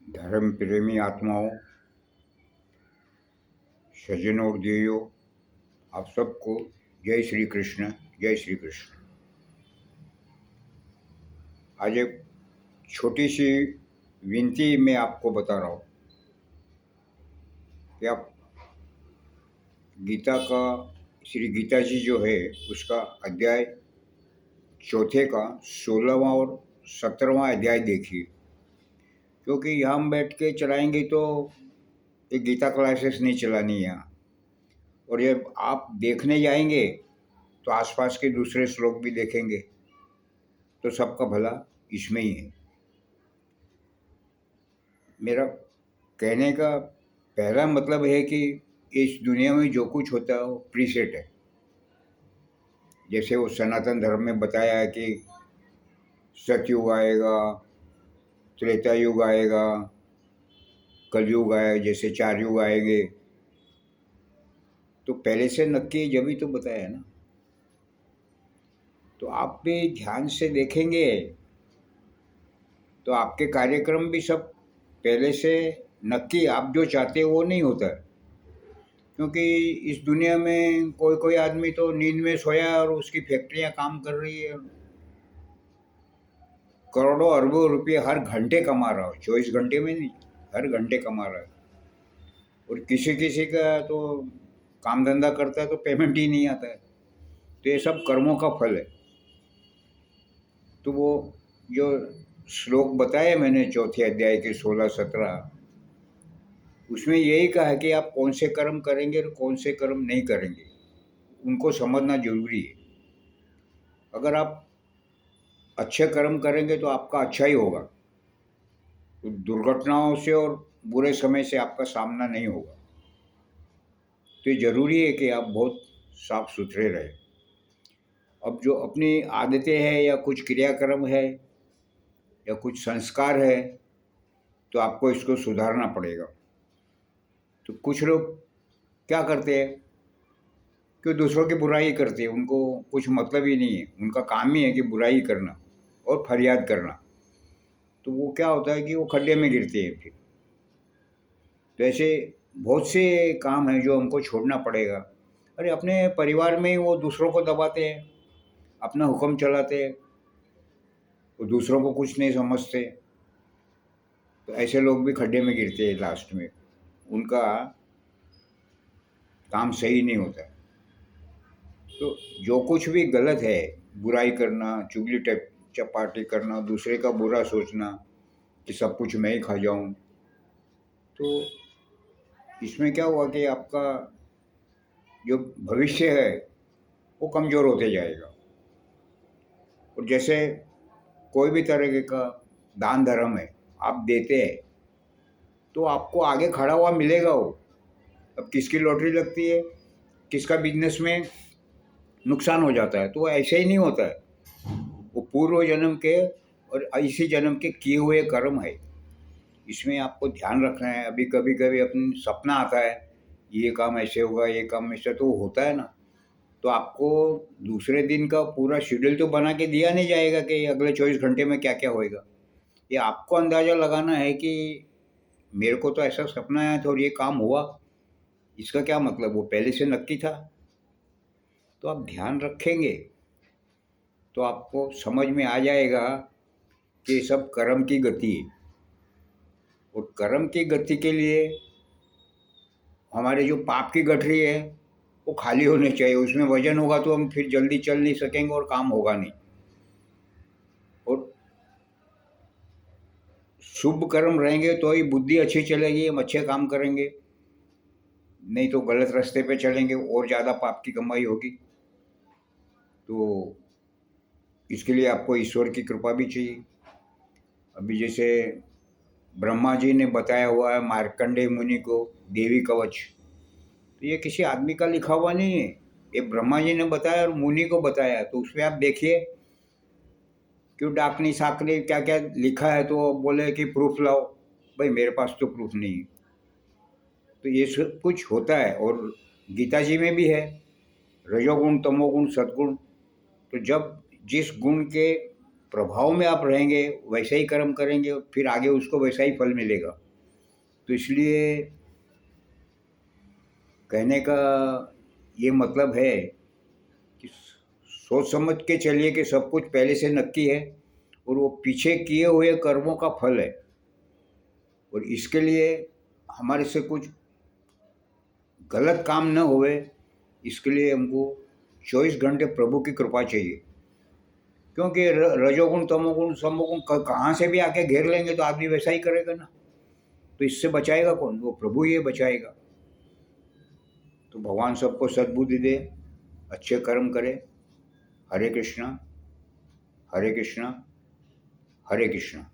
धर्म प्रेमी आत्माओं, सज्जनों और देवियों, आप सबको जय श्री कृष्ण। जय श्री कृष्ण। आज एक छोटी सी विनती मैं आपको बता रहा हूँ कि आप गीता का, श्री गीता जी जो है उसका अध्याय चौथे का 16वां और 17वां अध्याय देखिए, क्योंकि यहाँ हम बैठ के चलाएंगे तो ये गीता क्लासेस नहीं चलानी है यहाँ। और जब आप देखने जाएंगे तो आसपास के दूसरे श्लोक भी देखेंगे, तो सबका भला इसमें ही है। मेरा कहने का पहला मतलब है कि इस दुनिया में जो कुछ होता है वो प्रीसेट है। जैसे वो सनातन धर्म में बताया है कि सतयुग आएगा, त्रेता युग आएगा, कलयुग आएगा, जैसे 4 युग आएंगे। तो पहले से नक्की जब ही तो बताया है ना। तो आप भी ध्यान से देखेंगे तो आपके कार्यक्रम भी सब पहले से नक्की आप जो चाहते हो वो नहीं होता है। क्योंकि इस दुनिया में कोई कोई आदमी तो नींद में सोया है और उसकी फैक्ट्रियां काम कर रही है, करोड़ों अरबों रुपये हर घंटे कमा रहा हो, 24 घंटे में नहीं, हर घंटे कमा रहा है। और किसी किसी का तो काम धंधा करता है तो पेमेंट ही नहीं आता है। तो ये सब कर्मों का फल है। तो वो जो श्लोक बताए मैंने चौथे अध्याय के 16-17, उसमें यही कहा है कि आप कौन से कर्म करेंगे और कौन से कर्म नहीं करेंगे, उनको समझना जरूरी है। अगर आप अच्छे कर्म करेंगे तो आपका अच्छा ही होगा, तो दुर्घटनाओं से और बुरे समय से आपका सामना नहीं होगा। तो ये ज़रूरी है कि आप बहुत साफ सुथरे रहें। अब जो अपनी आदतें हैं या कुछ क्रियाक्रम है या कुछ संस्कार है, तो आपको इसको सुधारना पड़ेगा। तो कुछ लोग क्या करते हैं कि दूसरों की बुराई करते हैं, उनको कुछ मतलब ही नहीं है, उनका काम ही है कि बुराई करना और फरियाद करना। तो वो क्या होता है कि वो खड्डे में गिरते हैं फिर। तो ऐसे बहुत से काम हैं जो हमको छोड़ना पड़ेगा। अरे अपने परिवार में ही वो दूसरों को दबाते हैं, अपना हुक्म चलाते हैं, वो दूसरों को कुछ नहीं समझते। तो ऐसे लोग भी खड्डे में गिरते हैं लास्ट में, उनका काम सही नहीं होता। तो जो कुछ भी गलत है, बुराई करना, चुगली चपाटी करना, दूसरे का बुरा सोचना कि सब कुछ मैं ही खा जाऊं, तो इसमें क्या हुआ कि आपका जो भविष्य है वो कमज़ोर होते जाएगा। और जैसे कोई भी तरह का दान धर्म है, आप देते हैं तो आपको आगे खड़ा हुआ मिलेगा वो। अब किसकी लॉटरी लगती है, किसका बिजनेस में नुकसान हो जाता है, तो वो ऐसे ही नहीं होता है। वो पूर्व जन्म के और इसी जन्म के किए हुए कर्म है। इसमें आपको ध्यान रखना है। अभी कभी कभी अपन सपना आता है, ये काम ऐसे होगा, ये काम ऐसे, तो होता है ना। तो आपको दूसरे दिन का पूरा शेड्यूल तो बना के दिया नहीं जाएगा कि अगले 24 घंटे में क्या क्या होएगा। ये आपको अंदाज़ा लगाना है कि मेरे को तो ऐसा सपना आया था और ये काम हुआ, इसका क्या मतलब, वो पहले से नक्की था। तो आप ध्यान रखेंगे तो आपको समझ में आ जाएगा कि सब कर्म की गति है। और कर्म की गति के लिए हमारे जो पाप की गठरी है वो खाली होनी चाहिए। उसमें वजन होगा तो हम फिर जल्दी चल नहीं सकेंगे और काम होगा नहीं। और शुभ कर्म रहेंगे तो ही बुद्धि अच्छी चलेगी, हम अच्छे काम करेंगे, नहीं तो गलत रास्ते पे चलेंगे और ज़्यादा पाप की कमाई होगी। तो इसके लिए आपको ईश्वर की कृपा भी चाहिए। अभी जैसे ब्रह्मा जी ने बताया हुआ है मार्कंडेय मुनि को देवी कवच, तो ये किसी आदमी का लिखा हुआ नहीं है, ये ब्रह्मा जी ने बताया और मुनि को बताया। तो उसमें आप देखिए क्यों डाकनी साकनी क्या क्या लिखा है, तो बोले कि प्रूफ लाओ। भाई मेरे पास तो प्रूफ नहीं है। तो ये सब कुछ होता है। और गीता जी में भी है रजोगुण तमोगुण सद्गुण। तो जब जिस गुण के प्रभाव में आप रहेंगे, वैसा ही कर्म करेंगे, फिर आगे उसको वैसा ही फल मिलेगा। तो इसलिए कहने का ये मतलब है कि सोच समझ के चलिए कि सब कुछ पहले से नक्की है और वो पीछे किए हुए कर्मों का फल है, और इसके लिए हमारे से कुछ गलत काम न होवे, इसके लिए हमको 24 घंटे प्रभु की कृपा चाहिए। क्योंकि रजोगुण तमोगुण समोगुण कहाँ से भी आके घेर लेंगे तो आदमी वैसा ही करेगा ना। तो इससे बचाएगा कौन? वो प्रभु ही बचाएगा। तो भगवान सबको सद्बुद्धि दे, अच्छे कर्म करे। हरे कृष्णा, हरे कृष्णा, हरे कृष्णा।